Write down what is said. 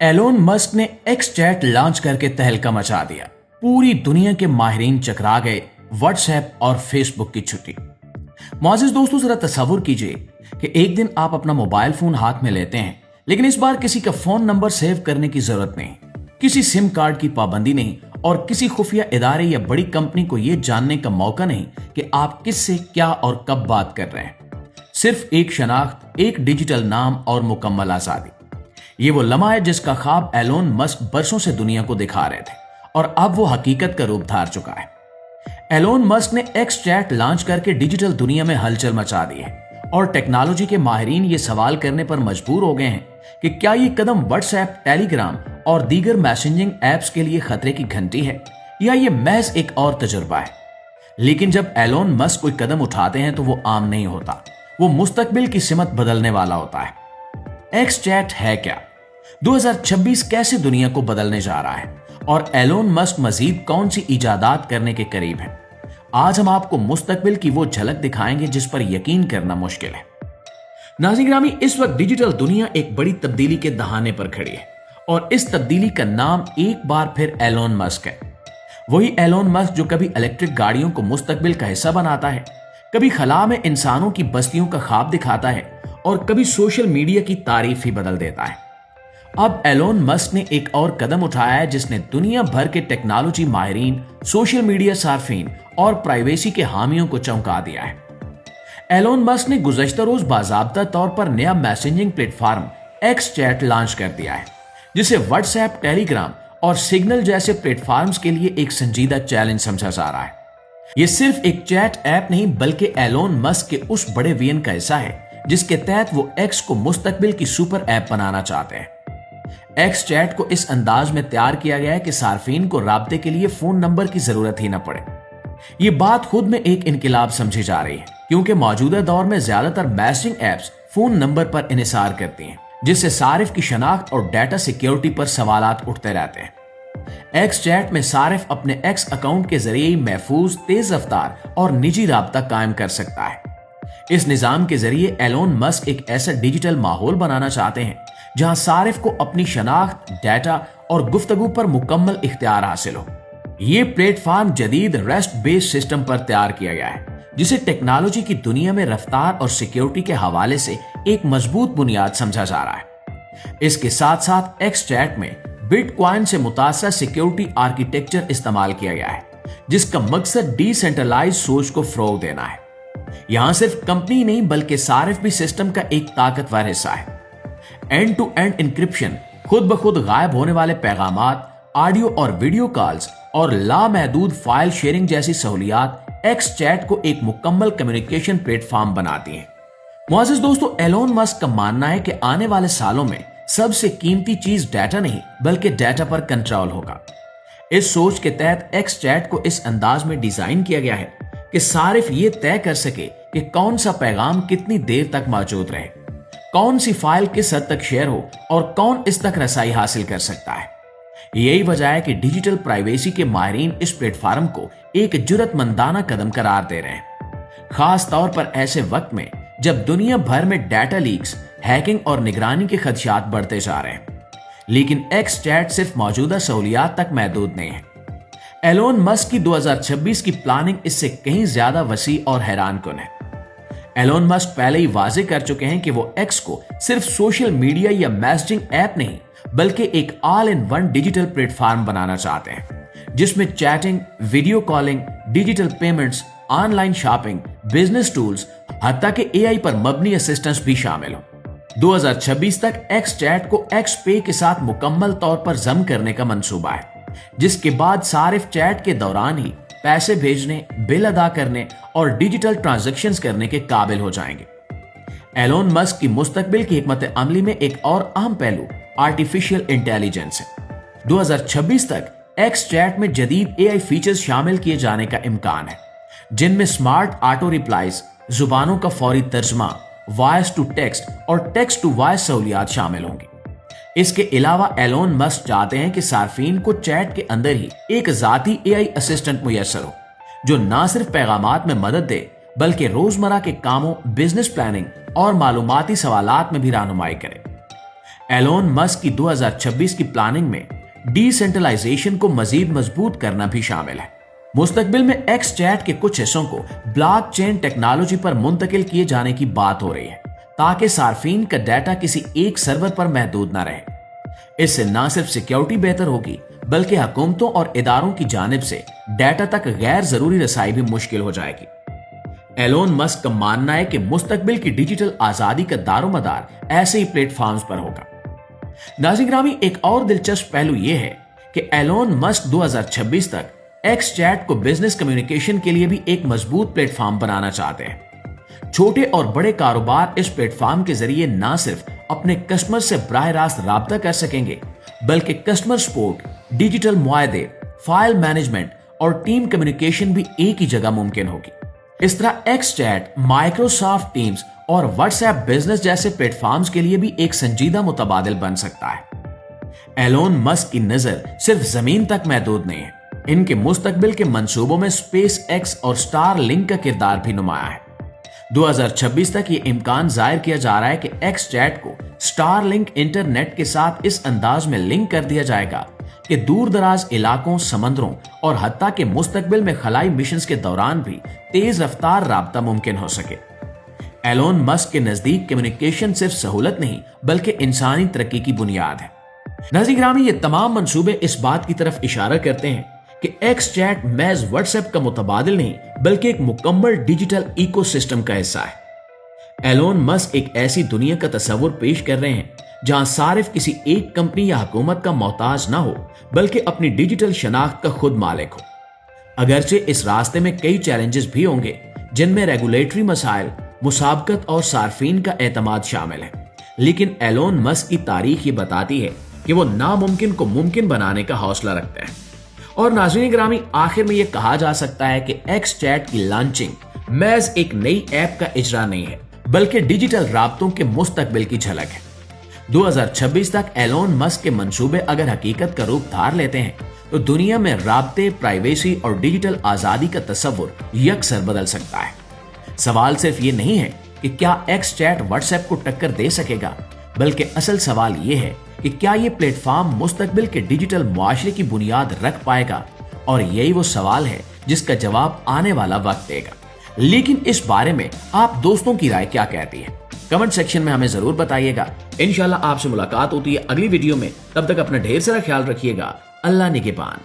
Elon Musk ने x chat launch करके तहलका मचा दिया। पूरी दुनिया के माहिरीन चकरा गए व्हाट्सएप और फेसबुक की छुट्टी। मौजूद दोस्तों, जरा तस्वुर कीजिए कि एक दिन आप अपना मोबाइल फोन हाथ में लेते हैं, लेकिन इस बार किसी का फोन नंबर सेव करने की जरूरत नहीं, किसी सिम कार्ड की पाबंदी नहीं और किसी खुफिया इदारे या बड़ी कंपनी को यह जानने का मौका नहीं कि आप किससे क्या और कब बात कर रहे हैं। सिर्फ एक शनाख्त, एक डिजिटल नाम और मुकम्मल आजादी। ये वो लम्हा है जिसका ख्वाब एलोन मस्क बरसों से दुनिया को दिखा रहे थे और अब वो हकीकत का रूप धार चुका है। एलोन मस्क ने एक्स चैट लॉन्च करके डिजिटल दुनिया में हलचल मचा दी है और टेक्नोलॉजी के माहिरीन ये सवाल करने पर मजबूर हो गए हैं कि क्या ये कदम व्हाट्सएप, टेलीग्राम और दीगर मैसेजिंग एप्स के लिए खतरे की घंटी है या ये महज एक और तजुर्बा है। लेकिन जब एलोन मस्क कोई कदम उठाते हैं तो वो आम नहीं होता, वो मुस्तकबिल की सिमत बदलने वाला होता है। एक्स चैट है क्या? 2026 कैसे दुनिया को बदलने जा रहा है और एलोन मस्क मजीद कौन सी इजादात करने के करीब है? आज हम आपको मुस्तकबिल की वो झलक दिखाएंगे जिस पर यकीन करना मुश्किल है। नाज़रीन ग्रामी, इस वक्त डिजिटल दुनिया एक बड़ी तब्दीली के दहाने पर खड़ी है और इस तब्दीली का नाम एक बार फिर एलोन मस्क है। वही एलोन मस्क जो कभी इलेक्ट्रिक गाड़ियों को मुस्तकबिल का हिस्सा बनाता है, कभी खला में इंसानों की बस्तियों का ख्वाब दिखाता है और कभी सोशल मीडिया की तारीफ ही बदल देता है। अब एलोन मस्क ने एक और कदम उठाया है जिसने दुनिया भर के टेक्नोलॉजी माहिरीन, सोशल मीडिया सार्फिन और प्राइवेसी के हामियों को चौंका दिया है। एलोन मस्क ने गुज़श्ता रोज बाज़ाब्ता तौर पर नया messaging platform x chat launch कर दिया है, जिसे व्हाट्सएप, टेलीग्राम और सिग्नल जैसे प्लेटफॉर्म्स के लिए एक संजीदा चैलेंज समझा जा रहा है। यह सिर्फ एक चैट ऐप नहीं बल्कि एलोन मस्क के उस बड़े विजन का हिस्सा है जिसके तहत वो एक्स को मुस्तकबिल की सुपर ऐप बनाना चाहते हैं। एक्स चैट को इस अंदाज में तैयार किया गया है कि सार्फिन को राब्ते के लिए फोन नंबर की जरूरत ही न पड़े। ये बात खुद में एक इनकलाब समझी जा रही है, क्योंकि मौजूदा दौर में ज्यादातर मैसेजिंग एप्स फोन नंबर पर इन्हिसार करती हैं, जिससे सारिफ की शनाख्त और डाटा सिक्योरिटी पर सवालात उठते रहते हैं। एक्स चैट में सारिफ अपने एक्स अकाउंट के जरिए महफूज, तेज रफ्तार और निजी राब्ता कायम कर सकता है। इस निजाम के जरिए एलोन मस्क एक ऐसा डिजिटल माहौल बनाना चाहते हैं जहां सारिफ को अपनी शनाख्त, डाटा और गुफ्तगू पर मुकम्मल इख्तियार हासिल हो। ये प्लेटफॉर्म जदीद रेस्ट बेस्ड सिस्टम पर तैयार किया गया है, जिसे टेक्नोलॉजी की दुनिया में रफ्तार और सिक्योरिटी के हवाले से एक मजबूत बुनियाद समझा जा रहा है। इसके साथ साथ एक्स चैट में बिटकॉइन से मुतासर सिक्योरिटी आर्किटेक्चर इस्तेमाल किया गया है, जिसका मकसद डिसेंट्रलाइज सोच को फरोग देना है। यहां सिर्फ कंपनी नहीं बल्कि सारिफ भी सिस्टम का एक ताकतवर हिस्सा है। एंड टू एंड इंक्रिप्शन, खुद ब खुद गायब होने वाले पैगामात, ऑडियो और वीडियो कॉल्स और लामहदूद फाइल शेयरिंग जैसी सहूलियात एक्स चैट को एक मुकम्मल कम्युनिकेशन प्लेटफॉर्म बनाती हैं। मुआज़िज़ दोस्तों, एलोन मस्क का मानना है कि आने वाले सालों में सबसे कीमती चीज डाटा नहीं बल्कि डाटा पर कंट्रोल होगा। इस सोच के तहत एक्स चैट को इस अंदाज में डिजाइन किया गया है कि सारिफ ये तय कर सके कि कौन सा पैगाम कितनी देर तक मौजूद रहे, कौन सी फाइल किस हद तक शेयर हो और कौन इस तक रसाई हासिल कर सकता है। यही वजह है कि डिजिटल प्राइवेसी के माहिरीन इस प्लेटफॉर्म को एक जुर्रतमंदाना कदम करार दे रहे हैं, खास तौर पर ऐसे वक्त में जब दुनिया भर में डाटा लीक्स, हैकिंग और निगरानी के खदशात बढ़ते जा रहे हैं। लेकिन एक्स चैट सिर्फ मौजूदा सहूलियात तक महदूद नहीं है। एलोन मस्क की 2026 की प्लानिंग इससे कहीं ज्यादा वसी और हैरान कुन है। एलोन मस्क पहले ही वाजे कर चुके हैं कि वो एक्स को सिर्फ सोशल मीडिया या मैसेजिंग ऐप नहीं बल्कि एक all in one digital platform बनाना चाहते हैं, जिसमें chatting, video calling, digital payments, online shopping, business tools, हत्ता के एआई पर मबनी असिस्टेंस भी शामिल हो। 2026 तक एक्स चैट को एक्स पे के साथ मुकम्मल तौर पर जम करने का मंसूबा है, जिसके बाद सारिफ चैट के दौरान ही पैसे भेजने, बिल अदा करने और डिजिटल ट्रांजैक्शंस करने के काबिल हो जाएंगे। एलोन मस्क की मुस्तकबिल की हिकमत अमली में एक और अहम पहलू आर्टिफिशियल इंटेलिजेंस है। 2026 तक एक्स चैट में जदीद एआई फीचर्स शामिल किए जाने का इम्कान है, जिनमें स्मार्ट ऑटो रिप्लाईज, जुबानों का फौरी तर्जमा, वॉइस टू टेक्स्ट और टेक्स्ट टू वॉइस सहूलियात शामिल होंगी। इसके अलावा एलोन मस्क चाहते हैं कि सार्फिन को चैट के अंदर ही एक जाती एआई असिस्टेंट मुयस्सर हो, जो न सिर्फ पैगामात में मदद दे बल्कि रोजमर्रा के कामों, बिजनेस प्लानिंग और मालूमाती सवालात में भी रहनुमाई करे। एलोन मस्क की 2026 की प्लानिंग में डिसेंट्रलाइजेशन को मजीद मजबूत करना भी शामिल है। मुस्तकबिल में एक्स चैट के कुछ हिस्सों को ब्लॉकचेन टेक्नोलॉजी पर मुंतकिल किए जाने की बात हो रही है, ताकि सार्फिन का डाटा किसी एक सर्वर पर महदूद न रहे। इससे न सिर्फ सिक्योरिटी बेहतर होगी, बल्कि हुकूमतों और इदारों की जानिब से डाटा तक गैर जरूरी रसाई भी मुश्किल हो जाएगी। एलोन मस्क का मानना है कि मुस्तकबिल की डिजिटल आजादी का दारोमदार ऐसे ही प्लेटफॉर्म्स पर होगा। नाज़रीन ग्रामी, एक और दिलचस्प पहलू यह है कि एलोन मस्क 2026 तक एक्स चैट को बिजनेस कम्युनिकेशन के लिए भी एक मजबूत प्लेटफॉर्म बनाना चाहते हैं। छोटे और बड़े कारोबार इस प्लेटफॉर्म के जरिए न सिर्फ अपने कस्टमर से बराह रास्त राब्ता कर सकेंगे, बल्कि कस्टमर सपोर्ट, डिजिटल मुआहदे, फाइल मैनेजमेंट और टीम कम्युनिकेशन भी एक ही जगह मुमकिन होगी। इस तरह एक्स चैट, माइक्रोसॉफ्ट टीम्स और व्हाट्सएप बिजनेस जैसे प्लेटफॉर्म्स के लिए भी एक संजीदा मुतबादिल बन सकता है। एलोन मस्क की नजर सिर्फ जमीन तक महदूद नहीं है, इनके मुस्तकबिल के मंसूबों में स्पेस एक्स और स्टार लिंक का किरदार भी नुमाया है। 2026 तक ये इम्कान जाहिर किया जा रहा है कि एक्स चैट को स्टार लिंक इंटरनेट के साथ इस अंदाज में लिंक कर दिया जाएगा कि दूर दराज इलाकों, समंदरों और हत्ता के मुस्तकबिल में खलाई मिशंस के दौरान भी तेज रफ्तार राब्ता मुमकिन हो सके। एलोन मस्क के नजदीक कम्युनिकेशन सिर्फ सहूलत नहीं, बल्कि इंसानी तरक्की की बुनियाद है। नाज़रीन ग्रामी, ये तमाम मंसूबे इस बात की तरफ इशारा करते हैं कि एक्स चैट महज व्हाट्सएप का मुतबादिल नहीं, बल्कि एक मुकम्मल डिजिटल इकोसिस्टम का हिस्सा है। एलोन मस्क एक ऐसी दुनिया का तस्वुर पेश कर रहे हैं जहां सारिफ किसी एक कंपनी या हुकूमत का मोहताज ना हो, बल्कि अपनी डिजिटल शनाख्त का खुद मालिक हो। अगरचे इस रास्ते में कई चैलेंजेस भी होंगे, जिनमें रेगुलेटरी मसाइल, मुसाबकत और सार्फिन का एतमाद शामिल है, लेकिन एलोन मस्क की तारीख ये बताती है कि वो नामुमकिन को मुमकिन बनाने का हौसला रखते हैं। और नाज़रीन ग्रामी, आखिर में यह कहा जा सकता है कि एक्स चैट की लॉन्चिंग महज एक नई ऐप का इजरा नहीं है, बल्कि डिजिटल राब्तों के मुस्तकबिल की झलक है। 2026 तक एलोन मस्क के मंसूबे अगर हकीकत का रूप धार लेते हैं, तो दुनिया में राब्ते, प्राइवेसी और डिजिटल आजादी का तस्वुर यकसर बदल सकता है। सवाल सिर्फ ये नहीं है कि क्या एक्स चैट व्हाट्सएप को टक्कर दे सकेगा, बल्कि असल सवाल ये है कि क्या ये प्लेटफॉर्म मुस्तकबिल के डिजिटल मुआशरे की बुनियाद रख पाएगा। और यही वो सवाल है जिसका जवाब आने वाला वक्त देगा। लेकिन इस बारे में आप दोस्तों की राय क्या कहती है, कमेंट सेक्शन में हमें जरूर बताइएगा। इंशाल्लाह आपसे मुलाकात होती है अगली वीडियो में। तब तक अपना ढेर सारा ख्याल रखिएगा। अल्लाह निगहबान।